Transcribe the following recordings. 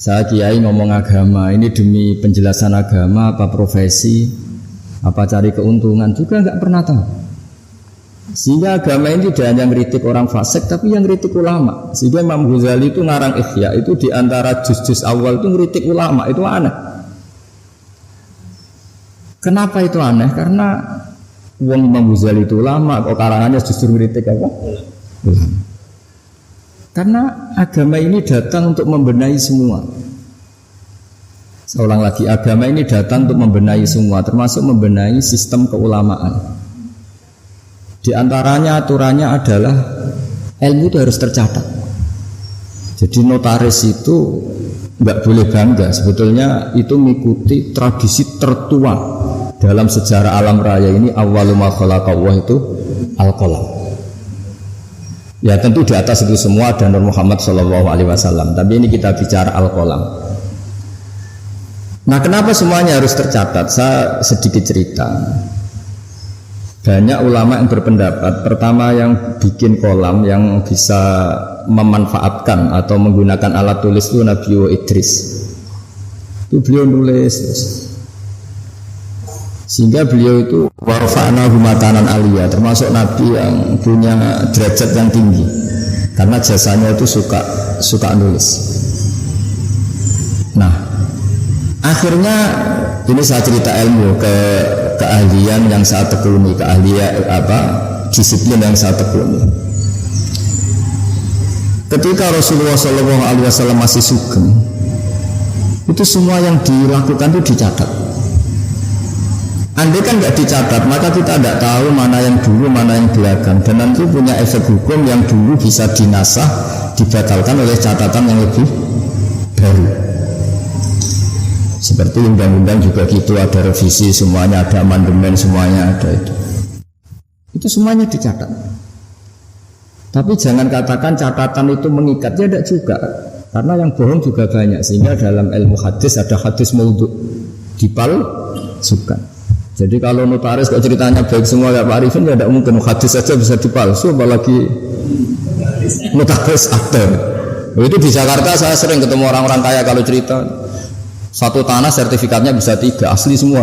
Saya kiai ngomong agama, ini demi penjelasan agama, apa profesi, apa cari keuntungan, juga nggak pernah tahu. Sehingga agama ini tidak hanya ngeritik orang fasik, tapi yang ngeritik ulama. Sehingga Imam Ghazali itu ngarang Ihya, itu diantara juz-juz awal itu ngeritik ulama, itu aneh. Kenapa itu aneh? Karena wong Imam Ghazali itu ulama, kok karangannya justru ngeritik apa? Ulama. Karena agama ini datang untuk membenahi semua. Saya ulang lagi, agama ini datang untuk membenahi semua, termasuk membenahi sistem keulamaan. Di antaranya aturannya adalah ilmu itu harus tercatat. Jadi notaris itu nggak boleh bangga. Sebetulnya itu mengikuti tradisi tertua dalam sejarah alam raya ini. Awwalu ma khalaqallahu itu al-qalam. Ya tentu di atas itu semua ada Nur Muhammad SAW. Tapi ini kita bicara al-qalam. Nah kenapa semuanya harus tercatat? Saya sedikit cerita. Banyak ulama yang berpendapat, pertama yang bikin kolam yang bisa memanfaatkan atau menggunakan alat tulis itu Nabi Idris. Itu beliau nulis, sehingga beliau itu warfa'na humatanan aliyah, termasuk Nabi yang punya derajat yang tinggi, karena jasanya itu suka nulis. Nah, akhirnya ini saya cerita ilmu keahlian yang saya tekuni, keahlian disiplin yang saya tekuni. Ketika Rasulullah SAW masih sugeng, itu semua yang dilakukan itu dicatat. Andai kan nggak dicatat, maka kita tidak tahu mana yang dulu, mana yang belakang, dan nanti punya efek hukum yang dulu bisa dinasah, dibatalkan oleh catatan yang lebih baru. Seperti undang-undang juga gitu, ada revisi, semuanya ada amandemen, semuanya ada itu. Itu semuanya dicatat. Tapi jangan katakan catatan itu mengikat, ya tidak juga. Karena yang bohong juga banyak. Sehingga dalam ilmu hadis ada hadis maudhu, dipalsukan. Jadi kalau notaris kok ceritanya baik semua ya Pak Arifin, ya tidak mungkin hadis saja bisa dipalsu, apalagi notaris akte. Itu di Jakarta saya sering ketemu orang-orang kaya kalau cerita. Satu tanah sertifikatnya bisa 3, asli semua.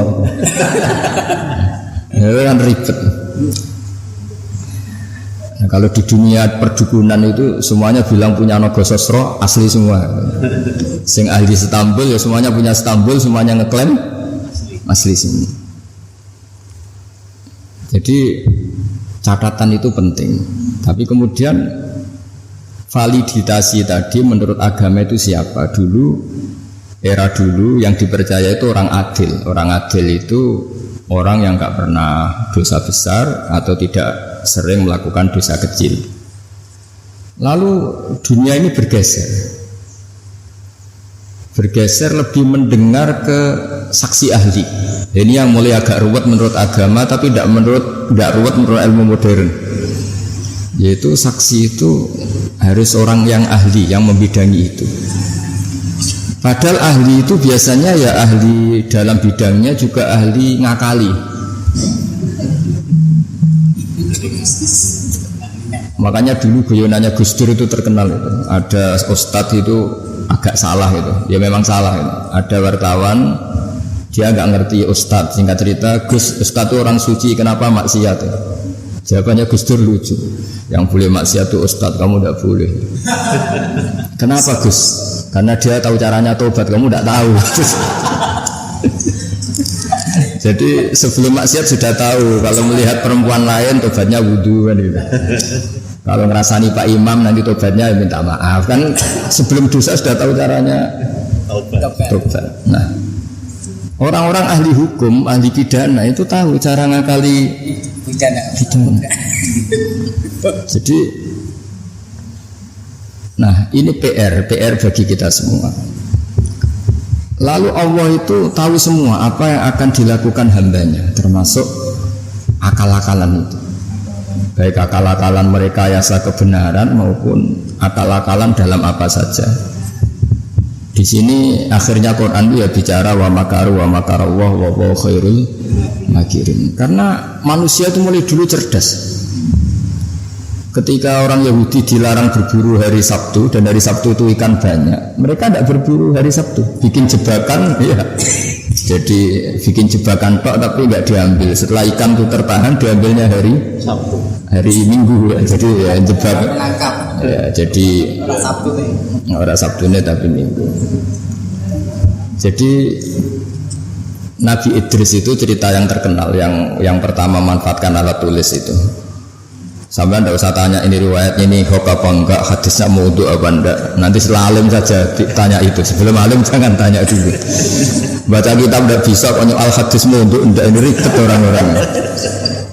Itu kan ribet. Nah, kalau di dunia perdukunan itu semuanya bilang punya Nogo Sosro, asli semua. Sing ahli Istanbul ya semuanya punya Istanbul, semuanya ngeklaim asli semua. Jadi catatan itu penting. Tapi kemudian validasi tadi menurut agama itu siapa? Era dulu yang dipercaya itu orang adil. Orang adil itu orang yang gak pernah dosa besar atau tidak sering melakukan dosa kecil. Lalu dunia ini bergeser lebih mendengar ke saksi ahli. Ini yang mulai agak ruwet menurut agama, tapi tidak ruwet menurut ilmu modern. Yaitu saksi itu harus orang yang ahli, yang membidangi itu. Padahal ahli itu biasanya ya ahli dalam bidangnya, juga ahli ngakali. Makanya dulu guyonannya Gus Dur itu terkenal itu. Ada ustadz itu agak salah itu. Ya memang salah itu. Ada wartawan dia nggak ngerti ustadz, singkat cerita ustadz itu orang suci, kenapa maksiat itu? Jawabannya Gus Dur lucu. Yang boleh maksiat itu ustadz, kamu tidak boleh. Kenapa Gus? Karena dia tahu caranya tobat, kamu tidak tahu. Jadi sebelum maksiat sudah tahu, kalau melihat perempuan lain tobatnya wudu kan gitu. Kalau ngerasani Pak Imam nanti tobatnya minta maaf kan, sebelum dosa sudah tahu caranya tobat. Nah, orang-orang ahli hukum, ahli pidana itu tahu cara ngakali pidana. Jadi nah ini PR bagi kita semua. Lalu Allah itu tahu semua apa yang akan dilakukan hambanya, termasuk akal-akalan itu. Baik akal-akalan mereka yasa kebenaran maupun akal-akalan dalam apa saja. Di sini akhirnya Quran itu ya bicara wa makaru wa makarallah wa huwa khairul makirin. Karena manusia itu mulai dulu cerdas. Ketika orang Yahudi dilarang berburu hari Sabtu dan hari Sabtu itu ikan banyak, mereka tidak berburu hari Sabtu, bikin jebakan, ya. Jadi bikin jebakan tok tapi nggak diambil. Setelah ikan itu tertahan, diambilnya hari Sabtu, hari Minggu. Ya. Jadi ya jebak. Ya, jadi orang Sabtu ini tapi Minggu. Jadi Nabi Idris itu cerita yang terkenal, yang pertama manfaatkan alat tulis itu. Sampai anda usah tanya ini riwayat ini hoax apa enggak, hadisnya maudhu apa enggak. Nanti setelah alim saja tanya itu. Sebelum alim jangan tanya dulu. Baca kitab tidak bisa konyol al hadis maudhu enggak, ini ribet orang-orang.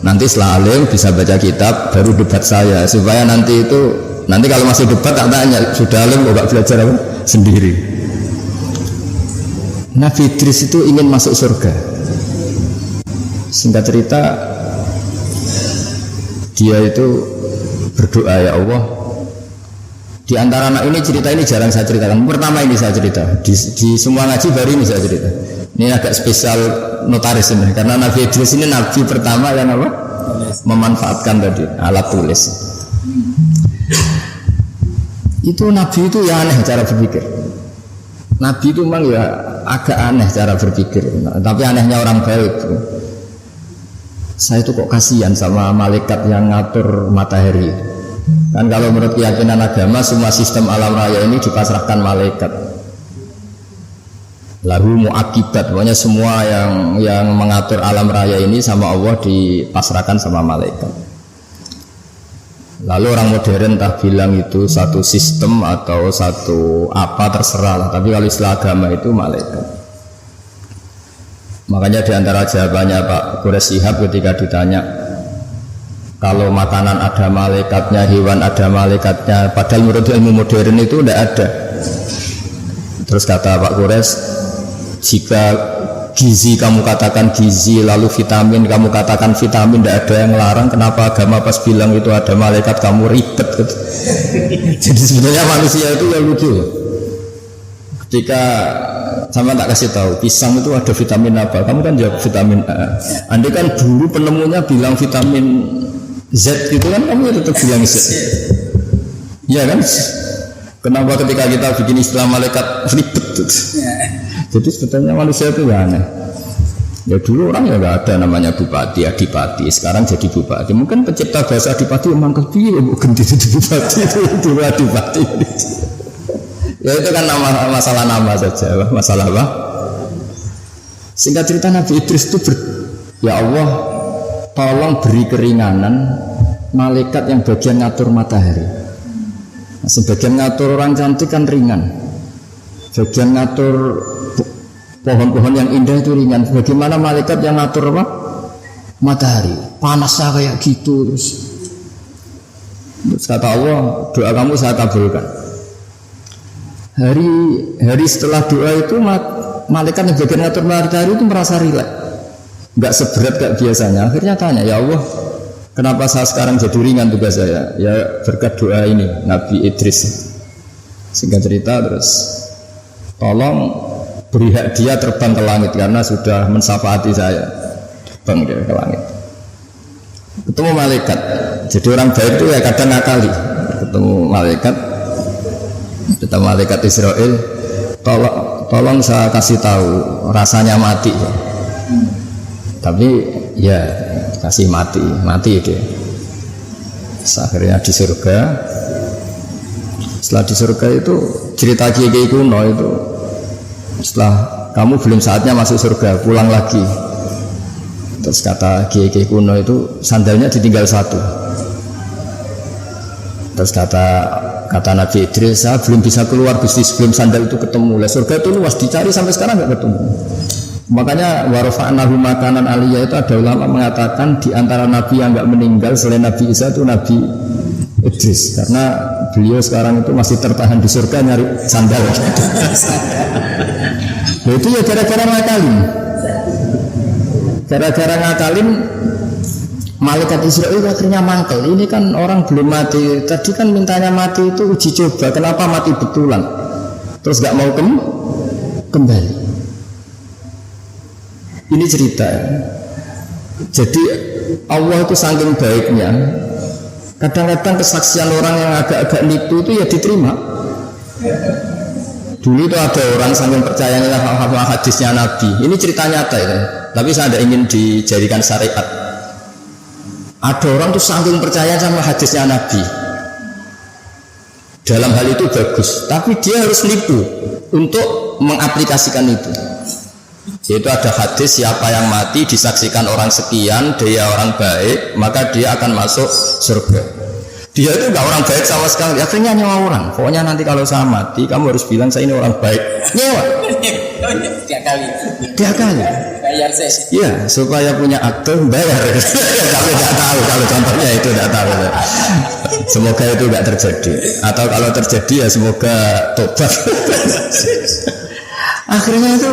Nanti setelah alim bisa baca kitab baru debat saya supaya nanti kalau masih debat tak tanya sudah alim kok enggak belajar apa sendiri. Nabi Idris itu ingin masuk surga. Singkat cerita dia itu berdoa, ya Allah, di antara anak ini cerita ini jarang saya ceritakan. Pertama ini saya cerita di semua ngaji baru ini saya cerita. Ini agak spesial notaris ini karena Nabi Idris ini nabi pertama yang apa? Memanfaatkan tadi alat tulis. Itu nabi itu ya aneh cara berpikir. Nabi itu memang ya agak aneh cara berpikir. Tapi anehnya orang baik. Saya itu kok kasihan sama malaikat yang ngatur matahari. Kan kalau menurut keyakinan agama semua sistem alam raya ini dipasrahkan malaikat. Lahu muakibat, pokoknya semua yang mengatur alam raya ini sama Allah dipasrahkan sama malaikat. Lalu orang modern tak bilang itu satu sistem atau satu apa terserah lah. Tapi kalau istilah agama itu malaikat. Makanya diantara jawabannya Pak Quraisy Shihab ketika ditanya kalau makanan ada malaikatnya, hewan ada malaikatnya, padahal menurut ilmu modern itu tidak ada. Terus kata Pak Quraisy, jika gizi kamu katakan gizi, lalu vitamin kamu katakan vitamin, tidak ada yang larang, kenapa agama pas bilang itu ada malaikat kamu ribet gitu. Jadi sebenarnya manusia itu ya lucu. Ketika sama tak kasih tahu pisang itu ada vitamin apa, kamu kan jawab vitamin A. Andai kan dulu penemunya bilang vitamin Z gitu kan, kamu tetap bilang Z. Iya kan? Kenapa ketika kita bikin istilah malaikat ribet gitu? Jadi sebetulnya manusia itu ya aneh. Ya dulu orang ya nggak ada namanya bupati, adipati. Sekarang jadi bupati. Mungkin pencipta bahasa adipati memang kepiye bukan jadi bupati itu adipati. Ya itu kan masalah nama saja, masalah apa? Singkat cerita Nabi Idris itu ya Allah, tolong beri keringanan malaikat yang bagian ngatur matahari. Nah, sebagian ngatur orang cantik kan ringan, bagian ngatur pohon-pohon yang indah itu ringan. Bagaimana malaikat yang ngatur apa? Matahari, panasnya kayak gitu terus kata Allah, doa kamu saya kabulkan. Hari setelah doa itu malaikat yang bagian ngatur matahari itu merasa rileks, nggak seberat kayak biasanya. Akhirnya tanya, ya Allah, kenapa saya sekarang jadi ringan tugas saya? Ya berkat doa ini Nabi Idris. Singkat cerita terus, tolong beri hak dia terbang ke langit karena sudah mensyafaati saya. Terbang dia ke langit. Ketemu malaikat. Jadi orang baik itu ya kadang ngakali. Ketemu malaikat Israel, tolong saya kasih tahu rasanya mati. Tapi ya kasih mati dia. Akhirnya di surga. Setelah di surga itu cerita kiai kuno itu, setelah kamu belum saatnya masuk surga, pulang lagi. Terus kata kiai kuno itu sandalnya ditinggal satu. Terus kata Nabi Idris, saya belum bisa keluar bisnis sebelum sandal itu ketemu. Lah surga itu luas, dicari sampai sekarang nggak ketemu. Makanya warafa'nahu makanan aliyah itu ada ulama mengatakan di antara nabi yang nggak meninggal selain Nabi Isa itu Nabi Idris, karena beliau sekarang itu masih tertahan di surga nyari sandal. Nah, itu ya gara-gara ngakalin. Malaikat Israel akhirnya mangkel. Ini kan orang belum mati. Tadi kan mintanya mati itu uji coba. Kenapa mati betulan? Terus gak mau kembali. Ini cerita. Jadi Allah itu saking baiknya. Kadang-kadang kesaksian orang yang agak-agak nipu itu ya diterima. Dulu itu ada orang saking percayanya sama hadisnya Nabi. Ini cerita nyata itu. Tapi saya tidak ingin dijadikan syariat. Ada orang tuh saking percaya sama hadisnya Nabi. Dalam hal itu bagus, tapi dia harus nipu untuk mengaplikasikan itu. Yaitu ada hadis siapa yang mati disaksikan orang sekian, dia orang baik, maka dia akan masuk surga. Dia itu enggak orang baik sama sekali, akhirnya nyewa orang. Pokoknya nanti kalau saya mati, kamu harus bilang saya ini orang baik. Nyewa. Tiga kali. Bayar saya. Iya, supaya punya akte bayar. Tapi tidak tahu kalau contohnya itu tidak tahu. Semoga itu tidak terjadi. Atau kalau terjadi ya semoga tobat. Akhirnya itu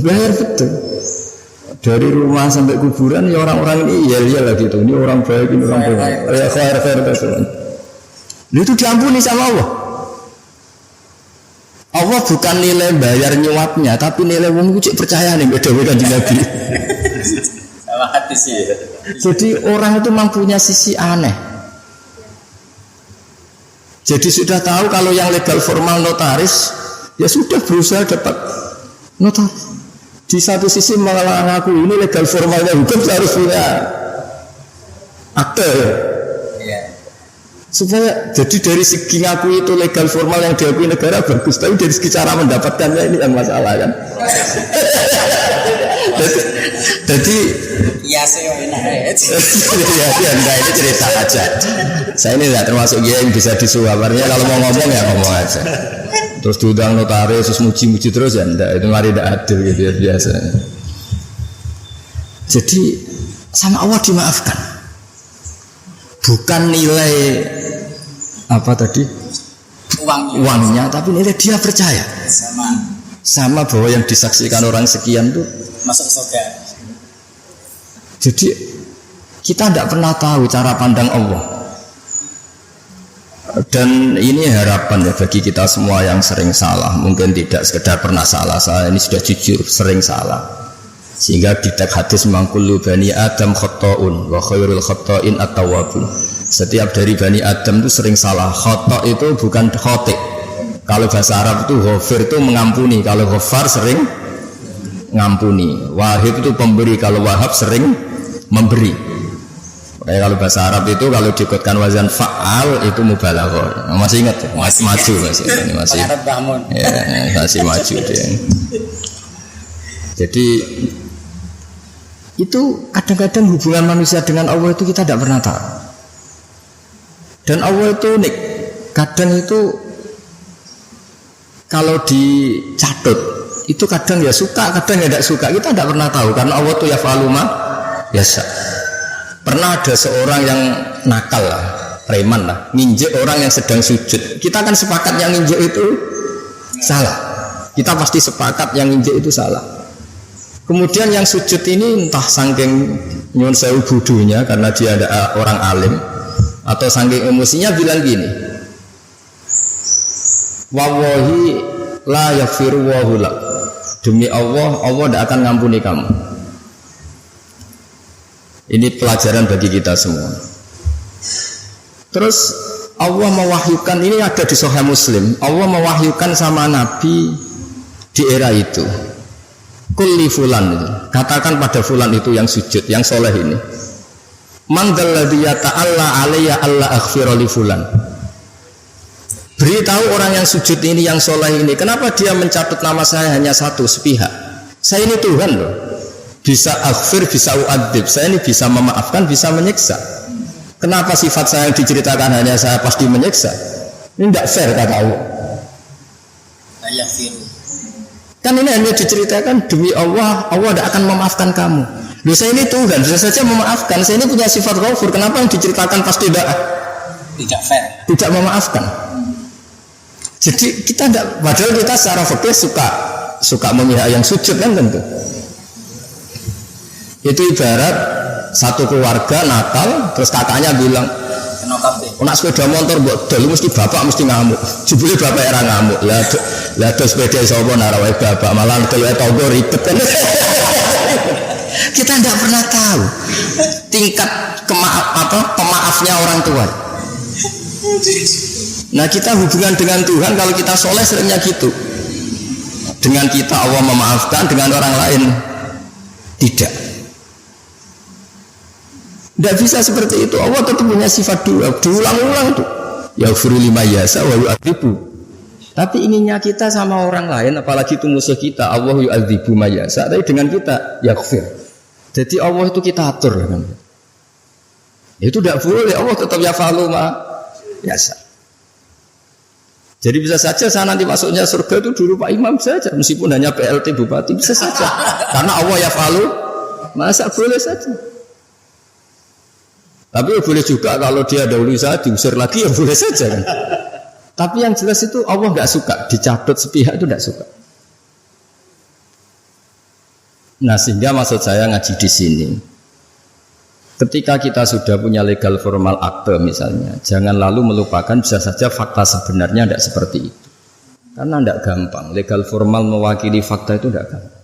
bayar betul. Dari rumah sampai kuburan ya orang-orang ini iya lah gitu. Ini orang baik, ini orang baik. Ya khair tersebut. Itu diampuni sama Allah. Allah bukan nilai bayar nyuapnya, tapi nilai wong cek percaya nih beda-beda di Nabi. Sama hadisnya. Jadi orang itu mempunyai sisi aneh. Jadi sudah tahu kalau yang legal formal notaris, ya sudah berusaha dapat notaris. Di satu sisi mengaku ini legal formalnya hukum harus punya akte. Ya. Supaya jadi dari segi ngaku itu legal formal yang diakui negara bagus, tapi dari segi cara mendapatkannya ini yang masalah kan. Jadi ya saya enak ya ini cerita aja. Saya ini tidak termasuk dia yang bisa disuaparnya, kalau mau ngomong ya ngomong aja. Terus diundang notaris, terus muji-muji terus ya enggak, itu mari tidak adil gitu ya biasa. Jadi sama Allah dimaafkan. Bukan nilai apa tadi? Uangnya, tapi nilai dia percaya. Sama bahwa yang disaksikan orang sekian tuh masuk surga. Jadi kita tidak pernah tahu cara pandang Allah. Dan ini harapan ya bagi kita semua yang sering salah. Mungkin tidak sekedar pernah salah, saya ini sudah jujur sering salah. Sehingga di teks hadis mangkulu bani Adam khotoun wa khairul khotoin at-tawwabun. Setiap dari bani Adam itu sering salah. Khoto itu bukan khotik. Kalau bahasa Arab itu ghafir itu mengampuni. Kalau ghafar sering ngampuni. Wahib itu pemberi. Kalau wahab sering memberi. Kayak kalau bahasa Arab itu kalau diikutkan wazan fa'al itu mubalaghah. Masih ingat ya? Masih maju masih. Ya, masih maju dia. Jadi itu kadang-kadang hubungan manusia dengan Allah itu kita tidak pernah tahu. Dan Allah itu unik. Kadang itu kalau dicatut itu kadang ya suka, kadang ya tidak suka. Kita tidak pernah tahu karena Allah itu yaf'alu ma yasha. Pernah ada seorang yang nakal lah, preman lah, nginjek orang yang sedang sujud. Kita kan sepakat yang nginjek itu salah. Kita pasti sepakat yang nginjek itu salah. Kemudian yang sujud ini entah saking nyuwun sewu bodohnya karena dia ada orang alim atau saking emosinya bilang gini. Wallahi la yaghfiru wa lak. Demi Allah, Allah tidak akan ngampuni kamu. Ini pelajaran bagi kita semua. Terus Allah mewahyukan, ini ada di Sahih Muslim, Allah mewahyukan sama Nabi di era itu. Kulli fulan itu. Katakan pada fulan itu yang sujud, yang soleh ini. Man dzalladzi yata'alla alayya alla aghfira li fulan. Beritahu orang yang sujud ini, yang soleh ini, kenapa dia mencatut nama saya hanya satu sepihak? Saya ini Tuhan loh. Bisa aghfir, bisa u'adzib. Saya ini bisa memaafkan, bisa menyiksa. Kenapa sifat saya yang diceritakan hanya saya pasti menyiksa? Ini tidak fair kata Allah. Kan ini hanya diceritakan demi Allah, Allah tidak akan memaafkan kamu. Loh, saya ini Tuhan, bisa saja memaafkan. Saya ini punya sifat ghafur. Kenapa yang diceritakan pasti tidak fair, tidak memaafkan? Jadi kita tidak, padahal kita secara fikih suka memihak yang sujud kan tentu. Itu ibarat satu keluarga nakal, terus kakaknya bilang, nak sepeda motor buat dulu mesti bapak mesti ngamuk. Jebule bapak era ngamuk. Lah ada sepeda sapa narawai bapak malah kalau tonggo ribet kan. Kita tidak pernah tahu tingkat pemaafnya orang tua. Nah kita hubungan dengan Tuhan kalau kita soleh seringnya gitu. Dengan kita Allah memaafkan, dengan orang lain tidak. Tidak bisa seperti itu. Allah tetap punya sifat dua, diulang-ulang tuh. Yaghfiru liman yasha wa yu'adzibu. Tapi inginnya kita sama orang lain, apalagi itu musuh kita, Allah yu'adzibu ma yasha. Tapi dengan kita yaghfir. Jadi Allah itu kita atur kan. Itu tidak boleh. Allah tetap yafalu ma yasha. Jadi bisa saja saya nanti masuknya surga itu dulu Pak Imam saja, meskipun hanya PLT Bupati bisa saja. Karena Allah yafalu, masa boleh saja. Tapi boleh juga kalau dia dahulu saya diusir lagi ya boleh saja kan. Tapi yang jelas itu Allah nggak suka dicabut sepihak, itu nggak suka. Nah sehingga maksud saya ngaji di sini. Ketika kita sudah punya legal formal akte misalnya, jangan lalu melupakan bisa saja fakta sebenarnya tidak seperti itu. Karena tidak gampang, legal formal mewakili fakta itu tidak gampang.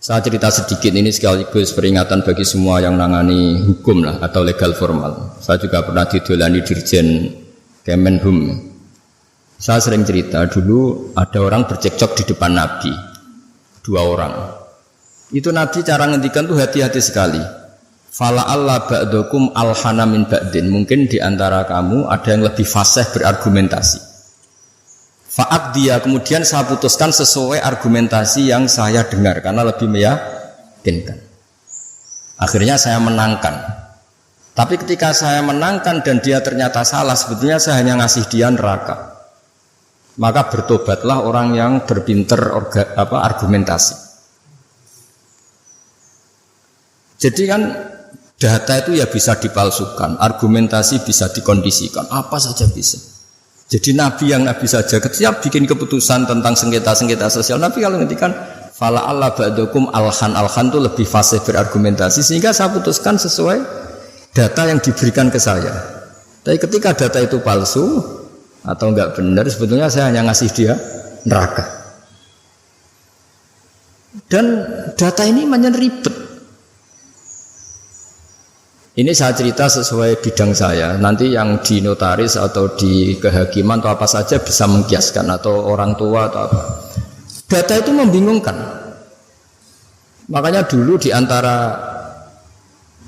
Saya cerita sedikit ini sekaligus peringatan bagi semua yang nangani hukum lah atau legal formal. Saya juga pernah didolani Dirjen Kemenhum. Saya sering cerita dulu ada orang bercekcok di depan Nabi, 2 orang. Itu Nabi cara ngendikan tuh hati-hati sekali. Fala Allah ba'dukum alhana min ba'din. Mungkin di antara kamu ada yang lebih fasih berargumentasi. Fa'ad dia kemudian saya putuskan sesuai argumentasi yang saya dengar karena lebih meyakinkan. Akhirnya saya menangkan. Tapi ketika saya menangkan dan dia ternyata salah, sebetulnya saya hanya ngasih dia neraka. Maka bertobatlah orang yang berpinter argumentasi. Jadi kan data itu ya bisa dipalsukan, argumentasi bisa dikondisikan, apa saja bisa. Jadi Nabi yang Nabi saja ketika bikin keputusan tentang sengketa-sengketa sosial, Nabi kalau ngendikan fala Allah ba'dukum alhan itu lebih fasih berargumentasi, sehingga saya putuskan sesuai data yang diberikan ke saya. Tapi ketika data itu palsu atau enggak benar, sebetulnya saya hanya ngasih dia neraka. Dan data ini banyak ribet. Ini saya cerita sesuai bidang saya. Nanti yang di notaris atau di kehakiman atau apa saja bisa mengkiaskan, atau orang tua atau apa. Data itu membingungkan. Makanya dulu di antara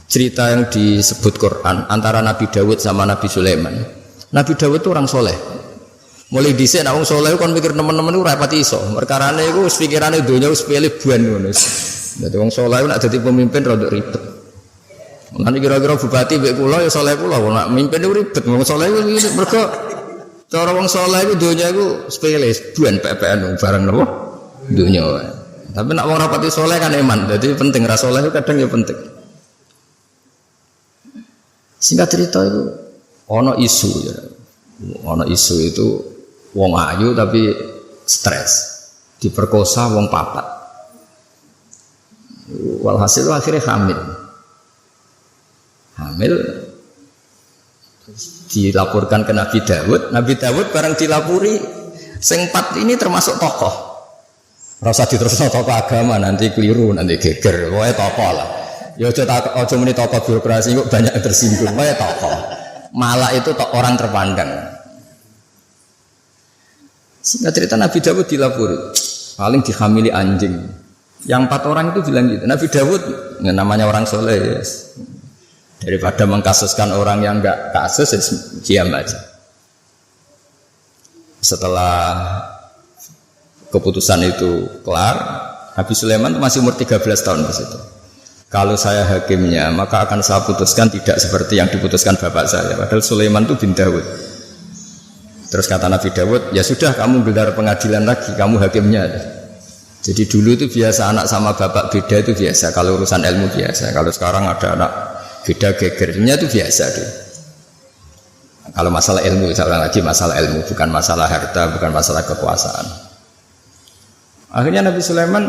cerita yang disebut Quran antara Nabi Dawud sama Nabi Sulaiman. Nabi Dawud itu orang soleh. Mulai dhisik nek wong soleh kon mikir teman-teman iku ora pati iso. Perkarane iku wis pikirane donya wis pilih buan ngono. Dadi wong soleh nek dadi pemimpin rada ribet. Nanti kira-kira bupati mbek kula ya saleh kula nak mimpin itu ribet. Wong saleh iku mergo cara wong saleh iku donya iku sepele, buan PPN barang napa? Donya wae. Tapi nak wong rapati saleh kan iman. Jadi penting ra saleh itu kadang ya penting. Singkat cerita itu ana isu ya. Ana isu itu wong ayu tapi stres. Diperkosa wong papat. Walhasil akhirnya hamil dilaporkan ke Nabi Dawud. Nabi Dawud barang dilapuri sing 4 ini termasuk tokoh. Rasa diterusno tokoh agama nanti keliru, nanti geger. Wae tokoh lah. Ya aja muni tokoh birokrasi kok banyak tersinggung. Wae tokoh. Malah itu orang terpandang. Singkat cerita Nabi Dawud dilapuri paling dihamili anjing. Yang 4 orang itu bilang gitu. Nabi Dawud namanya orang soleh. Yes. Daripada mengkasuskan orang yang enggak kasus, diam aja. Setelah keputusan itu kelar, Nabi Sulaiman masih umur 13 tahun di situ. Kalau saya hakimnya, maka akan saya putuskan tidak seperti yang diputuskan bapak saya. Padahal Sulaiman itu bin Dawud. Terus kata Nabi Dawud, ya sudah kamu gelar pengadilan lagi, kamu hakimnya. Jadi dulu itu biasa anak sama bapak beda itu biasa. Kalau urusan ilmu biasa. Kalau sekarang ada anak beda gegernya itu biasa deh. Kalau masalah ilmu, saya ulang lagi masalah ilmu, bukan masalah harta, bukan masalah kekuasaan. Akhirnya Nabi Sulaiman,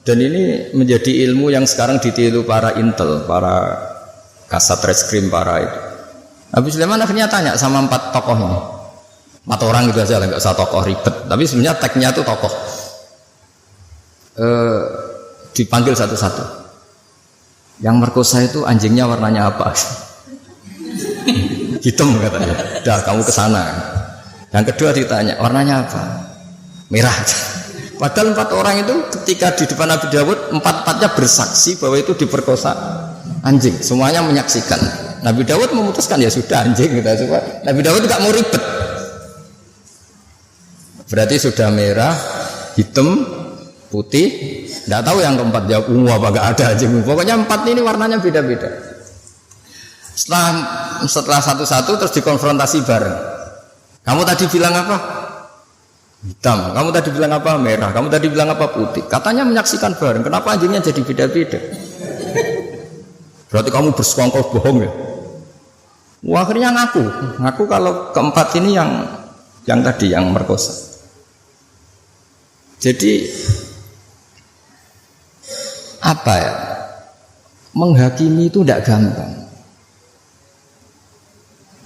dan ini menjadi ilmu yang sekarang ditiru para intel, para kasat reskrim, para itu. Nabi Sulaiman akhirnya tanya sama 4 tokoh ini. 4 orang itu aja, nggak usah tokoh ribet. Tapi sebenarnya tagnya itu tokoh. Dipanggil satu-satu. Yang merkosa itu anjingnya warnanya apa? Hitam katanya. Dah kamu ke sana. Yang kedua ditanya, warnanya apa? Merah. Padahal 4 orang itu ketika di depan Nabi Dawud, 4-4-nya bersaksi bahwa itu diperkosa anjing. Semuanya menyaksikan. Nabi Dawud memutuskan ya sudah anjing kita coba. Nabi Dawud tidak mau ribet. Berarti sudah merah, hitam, putih. Tidak tahu yang keempat jawab apa gak ada anjing. Pokoknya 4 ini warnanya beda-beda. Setelah satu-satu terus dikonfrontasi bareng. Kamu tadi bilang apa? Hitam. Kamu tadi bilang apa? Merah. Kamu tadi bilang apa? Putih. Katanya menyaksikan bareng. Kenapa anjingnya jadi beda-beda? Berarti kamu bersekongkol bohong ya? Wah, akhirnya ngaku kalau keempat ini yang tadi yang merkosa. Jadi apa ya? Menghakimi itu tidak gampang.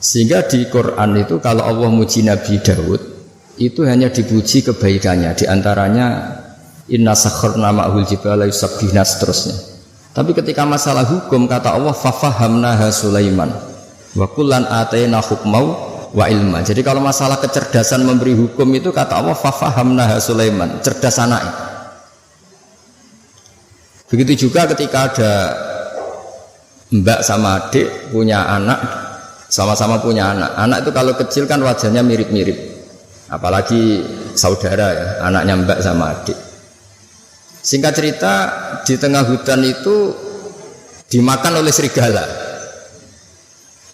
Sehingga di Quran itu kalau Allah muji Nabi Daud itu hanya dipuji kebaikannya. Di antaranya inna sakharna ma'hul jibala yusabbihna seterusnya. Tapi ketika masalah hukum kata Allah fafahamnaha Sulaiman wa kullan atayna hukmau wa ilma. Jadi kalau masalah kecerdasan memberi hukum itu kata Allah fafahamnaha Sulaiman, cerdas anaknya. Begitu juga ketika ada mbak sama adik punya anak, sama-sama punya anak. Anak itu kalau kecil kan wajahnya mirip-mirip. Apalagi saudara ya, anaknya mbak sama adik. Singkat cerita di tengah hutan itu dimakan oleh serigala.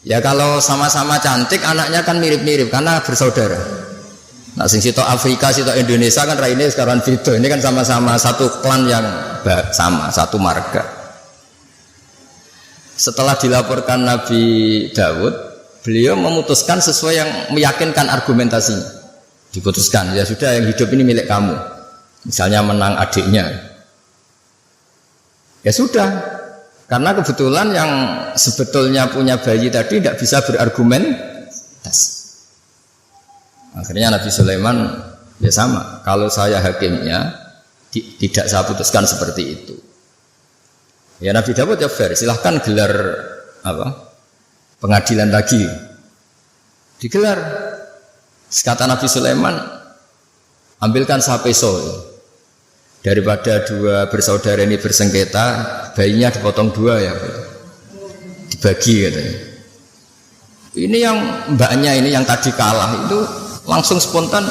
Ya kalau sama-sama cantik anaknya kan mirip-mirip karena bersaudara. Nah sing sitok Afrika, sitok Indonesia kan raine sekarang beda. Ini kan sama-sama satu klan yang sama, satu marga. Setelah dilaporkan Nabi Daud, beliau memutuskan sesuai yang meyakinkan argumentasinya. Diputuskan, ya sudah yang hidup ini milik kamu. Misalnya menang adiknya. Ya sudah, karena kebetulan yang sebetulnya punya bayi tadi tidak bisa berargumentasi. Akhirnya Nabi Sulaiman ya sama. Kalau saya hakimnya tidak saya putuskan seperti itu. Ya Nabi Daud ya fair, silahkan gelar pengadilan lagi. Digelar. Kata Nabi Sulaiman, ambilkan sapeso. Daripada 2 bersaudara ini bersengketa, bayinya dipotong 2 ya. Dibagi katanya. Ini yang mbaknya ini yang tadi kalah itu langsung spontan.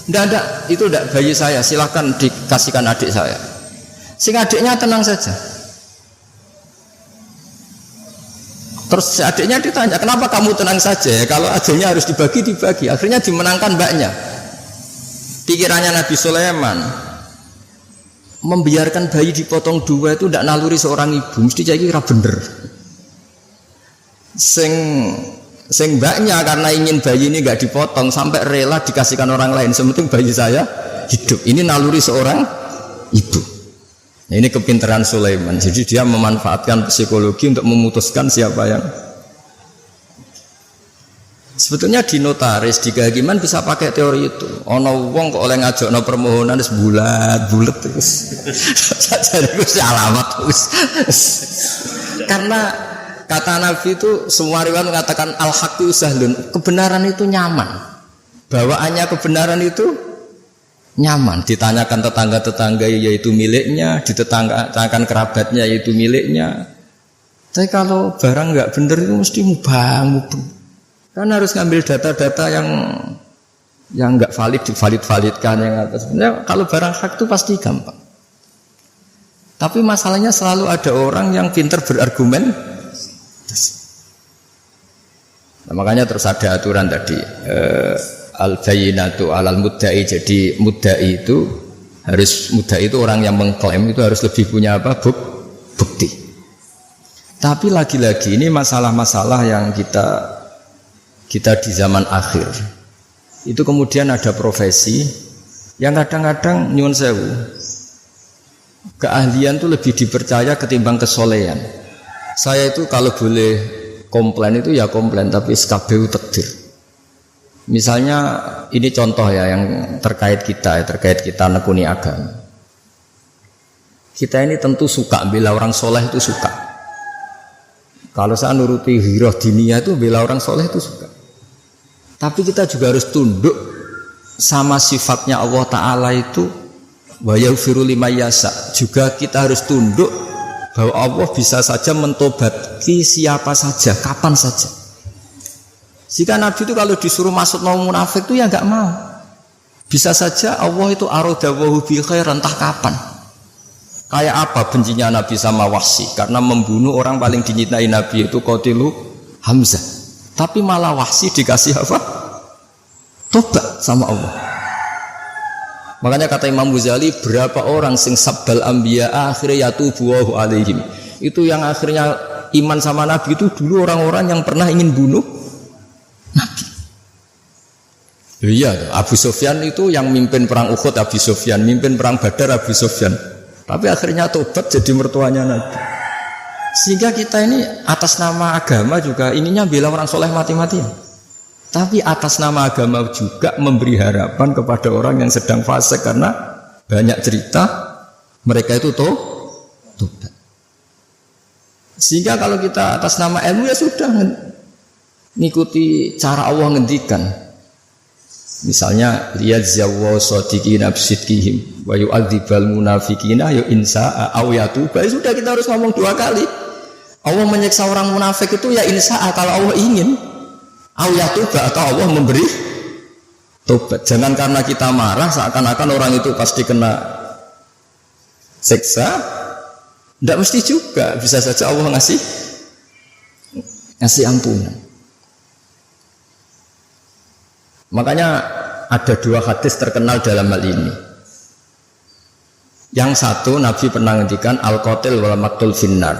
Enggak, itu enggak bayi saya, silahkan dikasihkan adik saya. Sing adiknya tenang saja. Terus adiknya ditanya, kenapa kamu tenang saja? Kalau adiknya harus dibagi. Akhirnya dimenangkan mbaknya. Pikirannya Nabi Sulaiman, membiarkan bayi dipotong 2 itu tidak naluri seorang ibu. Mesti jadi kira bener. Sing mbaknya karena ingin bayi ini nggak dipotong sampai rela dikasihkan orang lain. Sementing bayi saya hidup. Ini naluri seorang ibu. Nah, ini kepintaran Sulaiman. Jadi dia memanfaatkan psikologi untuk memutuskan siapa yang. Sebetulnya di notaris, di kehakiman bisa pakai teori itu. Ono wong kok oleh ngajokno permohonan wis bulat terus. Jadi wis alamat terus. Karena kata Nabi itu semua riwayat mengatakan al-haqqu sahlun. Kebenaran itu nyaman. Bawaannya kebenaran itu nyaman. Ditanyakan tetangga-tetangga yaitu miliknya, ditanyakan kerabatnya yaitu miliknya. Tapi kalau barang nggak benar itu mesti mubang. Kan harus ngambil data-data yang nggak valid divalidkan yang atas. Sebenarnya kalau barang hak itu pasti gampang. Tapi masalahnya selalu ada orang yang pintar berargumen. Nah, makanya terus ada aturan tadi al-bayyinatu alal mudda'i. Jadi mudda'i itu orang yang mengklaim itu harus lebih punya bukti. Tapi lagi-lagi ini masalah-masalah yang kita di zaman akhir itu kemudian ada profesi yang kadang-kadang nyuwun sewu keahlian itu lebih dipercaya ketimbang kesolehan. Saya itu kalau boleh komplain itu ya komplain, tapi SKBU takdir. Misalnya ini contoh ya yang terkait kita nekuni agama. Kita ini tentu suka bela orang soleh itu suka. Kalau saya nuruti hirah diniyah itu bela orang soleh itu suka. Tapi kita juga harus tunduk sama sifatnya Allah Ta'ala itu wa yaghfiru liman yasha. Juga kita harus tunduk bahwa Allah bisa saja mentobati siapa saja, kapan saja. Jika Nabi itu kalau disuruh masuk mau munafik itu ya enggak mau. Bisa saja Allah itu aradawahu bi khairan entah kapan. Kayak apa bencinya Nabi sama Wahsy karena membunuh orang paling dicintai Nabi itu Qatilu Hamzah. Tapi malah Wahsy dikasih apa? Tobat sama Allah. Makanya kata Imam Ghazali, berapa orang sing sabbal anbiya akhirnya yatubu alaihim. Itu yang akhirnya iman sama Nabi itu dulu orang-orang yang pernah ingin bunuh Nabi. Iya, Abu Sufyan itu yang mimpin perang Uhud Abu Sufyan, mimpin perang Badar Abu Sufyan. Tapi akhirnya tobat jadi mertuanya Nabi. Sehingga kita ini atas nama agama juga ininya bela orang soleh mati-matian. Tapi atas nama agama juga memberi harapan kepada orang yang sedang fasik karena banyak cerita mereka itu tobat. Sehingga kalau kita atas nama ilmu ya sudah ngikuti cara Allah ngendikan. Misalnya liyajzawu shadiqina bisidqihim wa yu'adzibal munafiqina ya insa'a aw yatuba. Sudah kita harus ngomong 2 kali. Allah menyiksa orang munafik itu ya insa'a kalau Allah ingin. Aw yatuba atau Allah memberi tobat. Jangan karena kita marah seakan-akan orang itu pasti kena siksa. Tidak mesti juga. Bisa saja Allah ngasih ampunan. Makanya ada 2 hadis terkenal dalam hal ini. Yang satu Nabi pernah ngendikan al-qatil wal maqtul finnar.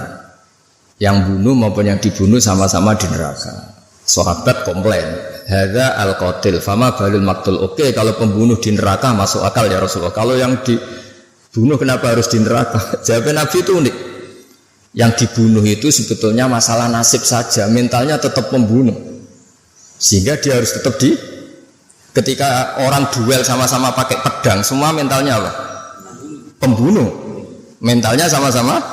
Yang bunuh maupun yang dibunuh sama-sama di neraka. Sahabat komplain, hadza al-qatil fama balul maqtul. Oke, kalau pembunuh di neraka masuk akal ya Rasulullah. Kalau yang dibunuh kenapa harus di neraka? Jawab Nabi itu unik. Yang dibunuh itu sebetulnya masalah nasib saja, mentalnya tetap pembunuh. Sehingga dia harus tetap ketika orang duel sama-sama pakai pedang, semua mentalnya apa? Pembunuh. Mentalnya sama-sama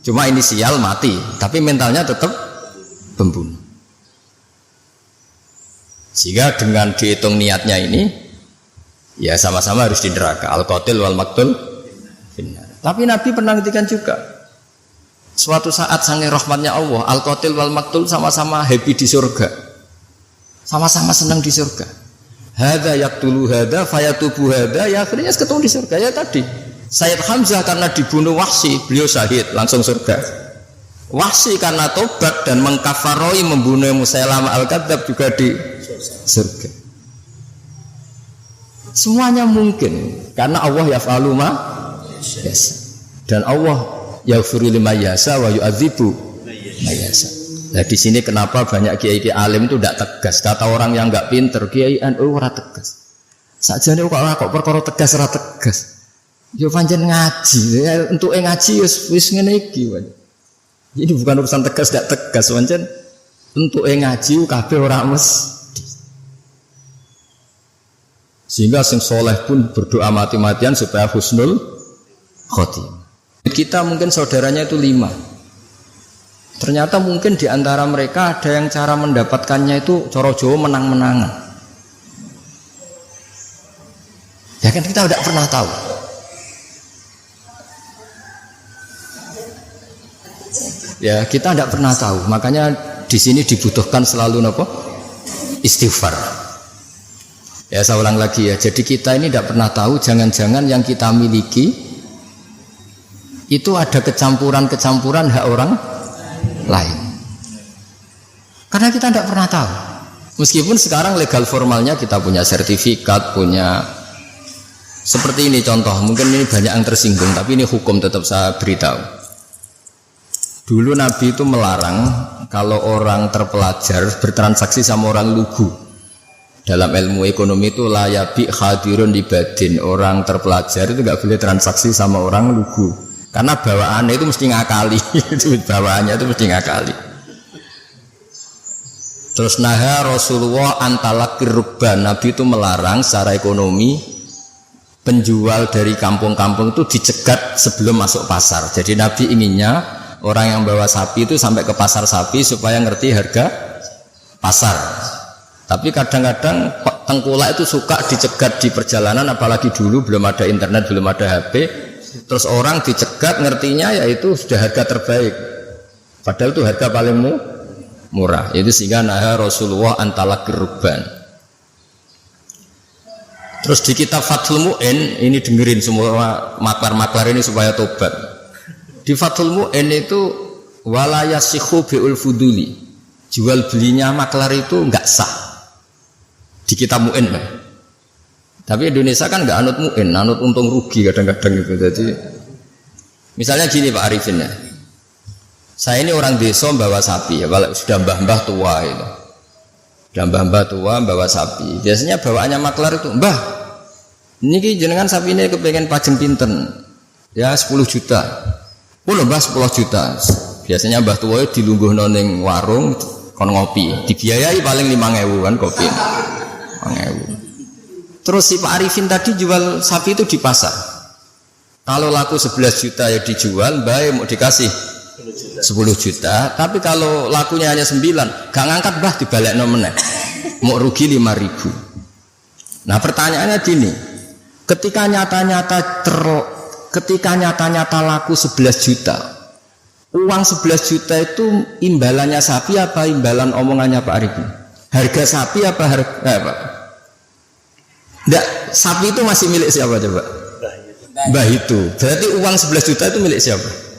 cuma inisial mati, tapi mentalnya tetap pembunuh. Sehingga dengan dihitung niatnya ini ya sama-sama harus di neraka. Al-qatil wal maqtul finnar. Tapi Nabi pernah ngendikan juga suatu saat saking rahmatnya Allah, al-qatil wal maqtul sama-sama happy di surga. Sama-sama senang di surga. Hadza yaqtulu hadza fayatubu hadza, ya akhirnya ketemu di surga. Ya tadi Sayyid Hamzah karena dibunuh Wahsy, beliau syahid langsung surga. Wahsy karena tobat dan mengkafaroi membunuh Musailamah al-Kadzdzab juga di surga. Semuanya mungkin karena Allah yaf'alu ma yasha. Dan Allah yaghfiru liman yasha wa yu'adzibu man yasha. Nah di sini kenapa banyak kiai-kiai alim itu tidak tegas. Kata orang yang enggak pinter, kiai NU ora tegas. Sakjane kok perkara tegas ora tegas. Yo pancen ngaji, entuke ngaji wis ngene iki. Ini bukan urusan tegas tidak tegas, pancen entuke ngaji kabeh ora mesti. Sehingga sing soleh pun berdoa mati-matian supaya husnul khotimah. Kita mungkin saudaranya itu 5. Ternyata mungkin di antara mereka ada yang cara mendapatkannya itu coro Jawa menang-menangan. Ya kan kita tidak pernah tahu. Ya kita tidak pernah tahu. Makanya di sini dibutuhkan selalu apa? Istighfar. Ya saya ulang lagi ya. Jadi kita ini tidak pernah tahu. Jangan-jangan yang kita miliki itu ada kecampuran-kecampuran hak orang lain. Karena kita tidak pernah tahu. Meskipun sekarang legal formalnya kita punya sertifikat, punya seperti ini contoh. Mungkin ini banyak yang tersinggung, tapi ini hukum tetap saya beritahu. Dulu Nabi itu melarang kalau orang terpelajar bertransaksi sama orang lugu. Dalam ilmu ekonomi itu layabi hadirun libadin. Orang terpelajar itu nggak boleh transaksi sama orang lugu. Karena bawaannya itu mesti ngakali. Bawaannya itu mesti ngakali. Terus naha Rasulullah antalakir rubban. Nabi itu melarang secara ekonomi penjual dari kampung-kampung itu dicegat sebelum masuk pasar. Jadi Nabi inginnya orang yang bawa sapi itu sampai ke pasar sapi supaya ngerti harga pasar. Tapi kadang-kadang tengkulak itu suka dicegat di perjalanan, apalagi dulu belum ada internet, belum ada HP. Terus orang dicegat ngertinya yaitu sudah harga terbaik. Padahal itu harga paling murah. Itu sehingga naha Rasulullah antalakir rukban. Terus di kitab Fathul Mu'in, ini dengerin semua maklar-maklar ini supaya tobat. Di Fathul Mu'in itu wala yasikhu bi'ul fuduli. Jual belinya maklar itu enggak sah. Di kitab Mu'in. Tapi Indonesia kan enggak anut Mu'in, anut untung rugi kadang-kadang gitu. Jadi misalnya gini Pak Arifin ya. Saya ini orang desa bawa sapi ya, kalau sudah mbah-mbah tua itu. Sudah mbah-mbah tua bawa sapi. Biasanya bawaannya maklar itu, "Mbah, ini jenengan sapi ini kepengen pajem pinten." Ya 10 juta. Oh mbah 10 juta. Biasanya mbah tua itu dilungguhno ning warung kon ngopi. Dibiayai paling 5.000 kan kopi. 5.000. Terus si Pak Arifin tadi jual sapi itu di pasar. Kalau laku 11 juta ya dijual, mbah mau dikasih 10 juta, tapi kalau lakunya hanya 9, gak ngangkat bah dibalekno meneh. Mau rugi 5.000. Nah, pertanyaannya gini. Ketika nyata-nyata laku 11 juta. Uang 11 juta itu imbalannya sapi apa imbalan omongannya Pak Arifin? Harga sapi apa harga apa? Enggak, sapi itu masih milik siapa coba? Mbah itu. Berarti uang 11 juta itu milik siapa?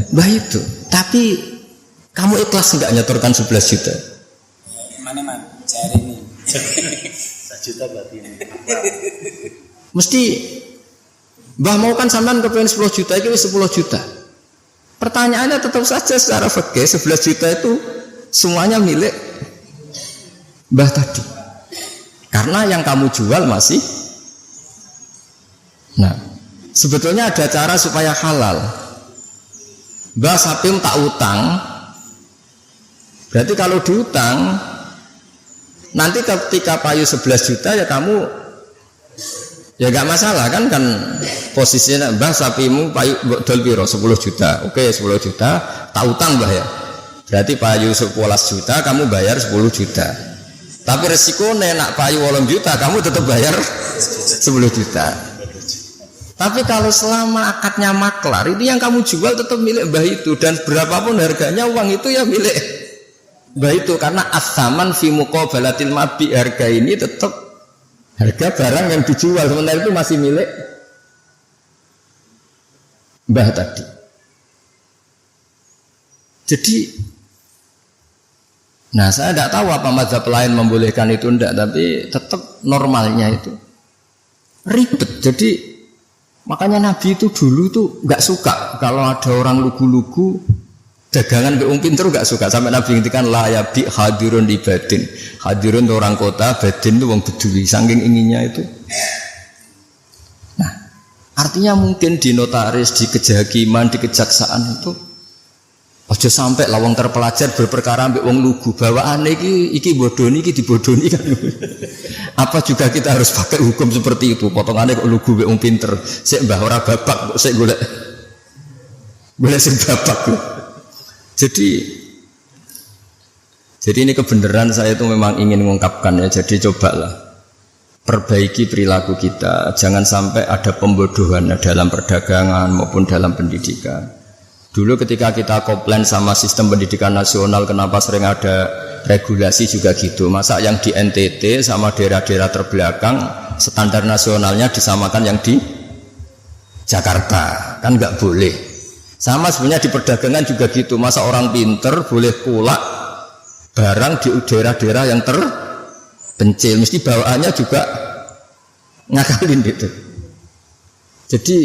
Mbah itu. Tapi kamu ikhlas enggak nyetorkan 11 juta? Mana cari ini 1 juta berarti ini. Mesti Mbah mau kan sampean kepengen 10 juta itu 10 juta. Pertanyaannya tetap saja secara fikih 11 juta itu semuanya milik Mbah tadi. Karena yang kamu jual masih. Nah, sebetulnya ada cara supaya halal. Mbah sapi tak utang. Berarti kalau diutang nanti ketika payu 11 juta ya kamu ya gak masalah kan posisinya Mbah sapimu payu dol piro 10 juta. Oke 10 juta tak utang Mbah ya. Berarti payu 11 juta kamu bayar 10 juta. Tapi resikonya nak payu 8 juta kamu tetap bayar 10 juta. Tapi kalau selama akadnya maklar, itu yang kamu jual tetap milik Mbah itu. Dan berapapun harganya, uang itu ya milik Mbah itu. Karena as-saman fi muqabalatil mabi, harga ini tetap harga barang yang dijual. Sementara itu masih milik Mbah tadi. Jadi, nah saya tidak tahu apa mazhab lain membolehkan itu enggak. Tapi tetap normalnya itu ribet. Jadi makanya Nabi itu dulu tuh nggak suka kalau ada orang lugu-lugu dagangan beung pinter, nggak suka. Sampai Nabi ngintikan la yabi hadirun di badin. Hadirun itu orang kota, badin itu wong bedui. Saking inginnya itu. Nah, artinya mungkin di notaris, di kejahakiman, di kejaksaan itu ojo sampai lawang terpelajar berperkara ambek wong lugu. Bawaane iki bodoni, iki dibodoni kan. Apa juga kita harus pakai hukum seperti itu? Potongannya kok lugu mbek wong pinter. Sik mbah ora babak, kok sik golek sing babak. Jadi ini kebenaran saya itu memang ingin mengungkapkan ya. Jadi cobalah perbaiki perilaku kita. Jangan sampai ada pembodohan dalam perdagangan maupun dalam pendidikan. Dulu ketika kita komplain sama sistem pendidikan nasional, kenapa sering ada regulasi juga gitu. Masa yang di NTT sama daerah-daerah terbelakang standar nasionalnya disamakan yang di Jakarta, kan nggak boleh. Sama sebenarnya di perdagangan juga gitu. Masa orang pinter boleh kulak barang di daerah-daerah yang terpencil, mesti bawaannya juga ngakalin gitu. Jadi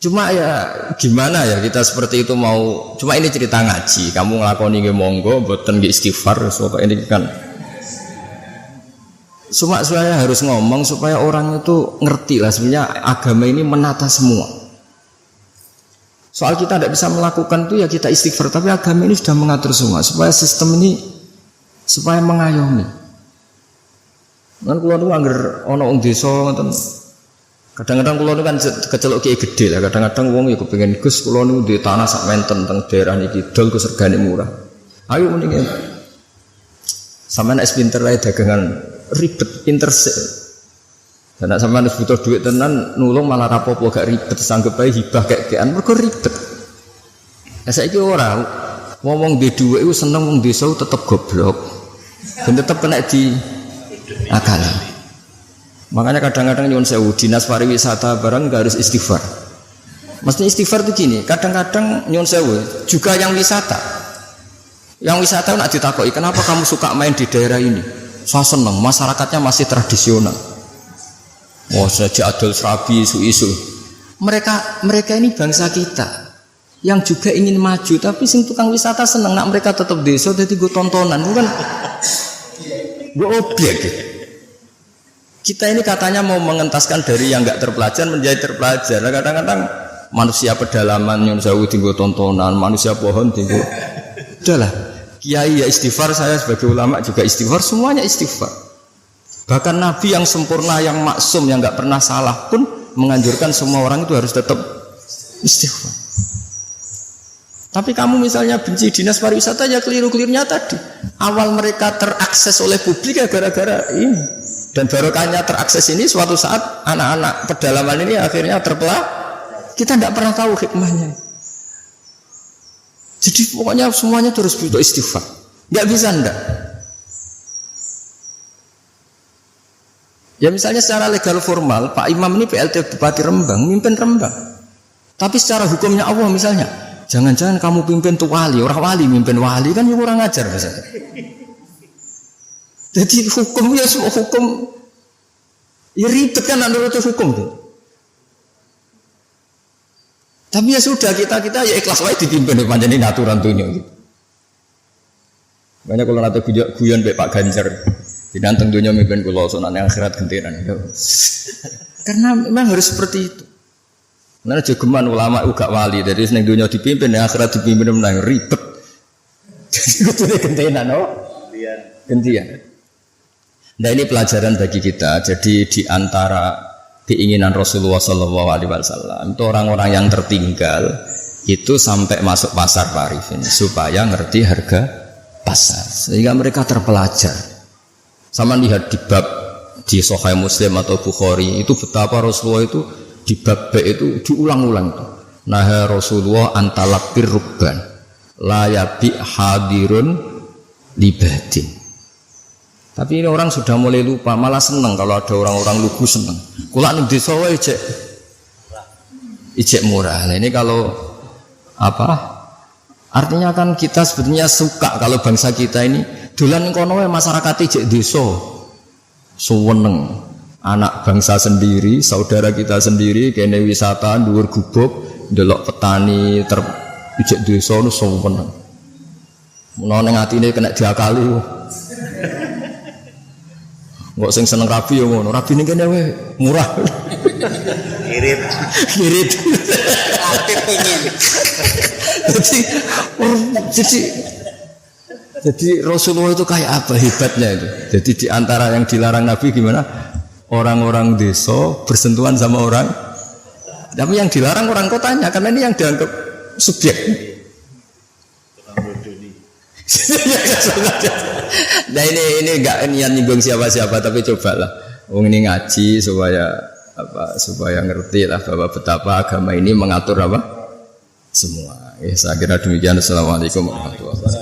cuma ya gimana ya kita seperti itu mau, cuma ini cerita ngaji, kamu ngelakoni nge monggo boten nge istighfar supaya ini kan. Cuma saya harus ngomong supaya orang itu ngerti lah sebenarnya agama ini menata semua. Soal kita tidak bisa melakukan itu ya kita istighfar, tapi agama ini sudah mengatur semua supaya sistem ini supaya mengayomi. Kan keluar tuh angger ono wong desa ngoten Kadang-kadang kula niku kan kecelok kiai gede lah. Kadang-kadang wong ya kepengin Gus kula niku di tanah sak menten teng daerah niki dol Gus regane murah. Ayo mending sampeyan nek pinter wae dagangan ribet pinter sik. Dan nek sampeyan butuh duit tenan nulung malah rapopo gak ribet sanggep ae hibah kek-kekan mergo ribet. Lah saiki ora wong duwe dhuwit iku seneng wong desa tetep goblok. Dan tetep kena di akal. Makanya kadang-kadang nyuwun sewu dinas pariwisata barang enggak harus istighfar. Mesti istighfar itu gini, kadang-kadang nyuwun sewu juga yang wisata. Yang wisata nak ditakoki, "Kenapa kamu suka main di daerah ini?" "Saya seneng, masyarakatnya masih tradisional." "Oh, saja adol serabi isu-isu." Mereka ini bangsa kita yang juga ingin maju, tapi sing tukang wisata seneng nak mereka tetap desa jadi gue tontonan, bukan gue objek. Kita ini katanya mau mengentaskan dari yang enggak terpelajar menjadi terpelajar. Kadang-kadang manusia pedalaman nyun sewu tinggo tontonan, manusia pohon tinggo. Udahlah, kiai ya istighfar, saya sebagai ulama juga istighfar, semuanya istighfar. Bahkan Nabi yang sempurna, yang maksum, yang enggak pernah salah pun menganjurkan semua orang itu harus tetap istighfar. Tapi kamu misalnya benci dinas pariwisata ya keliru-kelirunya tadi. Awal mereka terakses oleh publik ya gara-gara ini. Dan barokahnya terakses ini suatu saat anak-anak pedalaman ini akhirnya terpelah. Kita tidak pernah tahu hikmahnya. Jadi pokoknya semuanya terus butuh istighfar. Tidak bisa enggak. Ya misalnya secara legal formal Pak Imam ini PLT Bupati Rembang, mimpin Rembang. Tapi secara hukumnya Allah misalnya, jangan-jangan kamu pimpin tuh wali, orang wali mimpin wali kan kurang ajar misalnya. Jadi hukum ya semua hukum ya ribet kan menurut hukum tuh. Tapi ya sudah kita ya ikhlas wae dipimpin pancen aturan dunia gitu. Banyak kalau nanti guyon mbek Pak Ganjar dinanteng dunia mimpin kula sonan akhirat gentenan. Karena memang harus seperti itu. Nah jogeman ulama uga wali dari ning dunia dipimpin ning akhirat dipimpin menang ribet. Jadi kudune gentenan oh. Gantian. Nah ini pelajaran bagi kita. Jadi di antara keinginan Rasulullah SAW itu orang-orang yang tertinggal itu sampai masuk pasar Pak Arifin supaya ngerti harga pasar sehingga mereka terpelajar. Sama lihat di bab di Sahih Muslim atau Bukhari itu betapa Rasulullah itu di bab B itu diulang-ulang itu. Nah Rasulullah antalakir rubban la yabi hadirun libadin. Tapi ini orang sudah mulai lupa, malah senang kalau ada orang-orang lugu senang. Kula ning desa wae ijek murah. Nah ini kalau apa? Artinya kan kita sebetulnya suka kalau bangsa kita ini dolan ning kono wae masyarakat ijek desa. Suweneng. Anak bangsa sendiri, saudara kita sendiri kene wisata dhuwur gubuk, ndelok petani ijek desa nu suweneng. Menawa ning atine kena diakali. Nggak sing seneng rabi ya ngono. Rabi ini kene wae murah. Irit. Aktif pengen. Jadi Rasulullah itu kayak apa hebatnya itu. Jadi di antara yang dilarang Nabi gimana? Orang-orang desa bersentuhan sama orang. Tapi yang dilarang orang kotanya karena ini yang dianggap subjek. Nah ini enggak niat nyinggung siapa-siapa tapi cobalah wong ini ngaji supaya ngerti lah bahwa betapa agama ini mengatur apa semua. Saya kira demikian. Assalamualaikum warahmatullahi wabarakatuh.